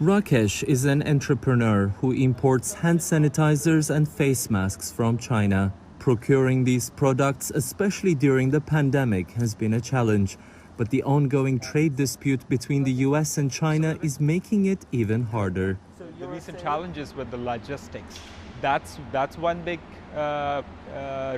Rakesh is an entrepreneur who imports hand sanitizers and face masks from China. Procuring these products, especially during the pandemic, has been a challenge. But the ongoing trade dispute between the US and China is making it even harder. The recent challenges with the logistics, that's one big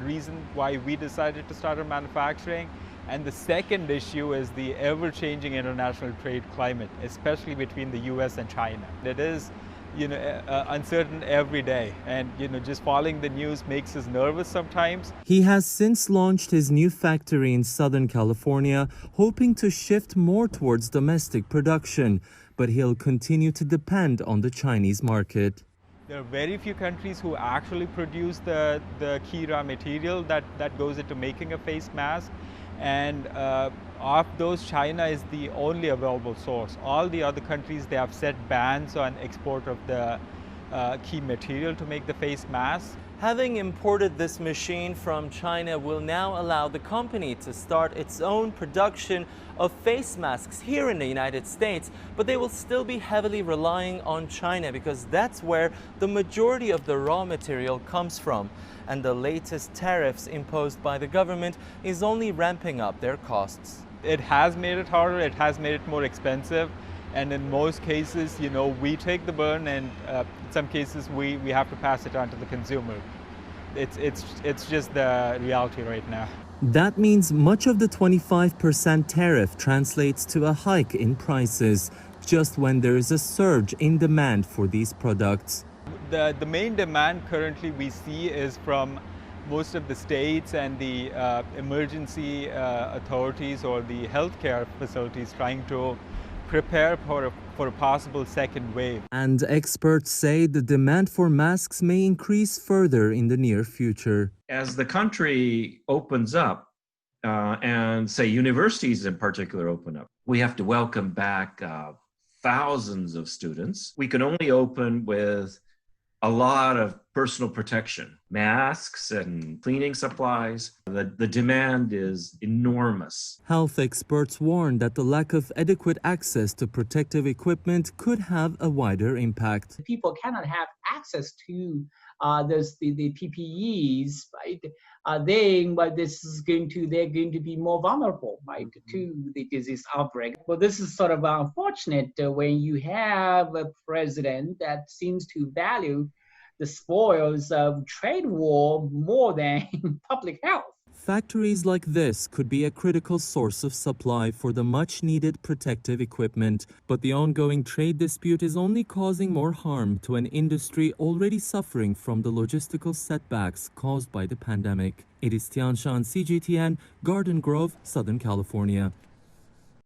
reason why we decided to start our manufacturing. And the second issue is the ever-changing international trade climate, especially between the US and China. It is, uncertain every day, and just following the news makes us nervous sometimes. He has since launched his new factory in Southern California, hoping to shift more towards domestic production, but he'll continue to depend on the Chinese market. There are very few countries who actually produce the key raw material that goes into making a face mask. And of those, China is the only available source. All the other countries, they have set bans on export of the key material to make the face mask. Having imported this machine from China will now allow the company to start its own production of face masks here in the United States, but they will still be heavily relying on China because that's where the majority of the raw material comes from. And the latest tariffs imposed by the government is only ramping up their costs. It has made it harder, it has made it more expensive. And in most cases, we take the burn, and in some cases, we have to pass it on to the consumer. It's just the reality right now. That means much of the 25% tariff translates to a hike in prices, just when there is a surge in demand for these products. The main demand currently we see is from most of the states and the emergency authorities or the healthcare facilities trying to prepare for a possible second wave. And experts say the demand for masks may increase further in the near future. As the country opens up, and say universities in particular open up, we have to welcome back thousands of students. We can only open with a lot of personal protection, masks and cleaning supplies. The demand is enormous. Health experts warn that the lack of adequate access to protective equipment could have a wider impact. People cannot have access to the PPEs, right? They're going to be more vulnerable, right, to the disease outbreak. Well, this is sort of unfortunate when you have a president that seems to value the spoils of trade war more than public health. Factories like this could be a critical source of supply for the much-needed protective equipment, but the ongoing trade dispute is only causing more harm to an industry already suffering from the logistical setbacks caused by the pandemic. It is Tianshan, CGTN, Garden Grove, Southern California.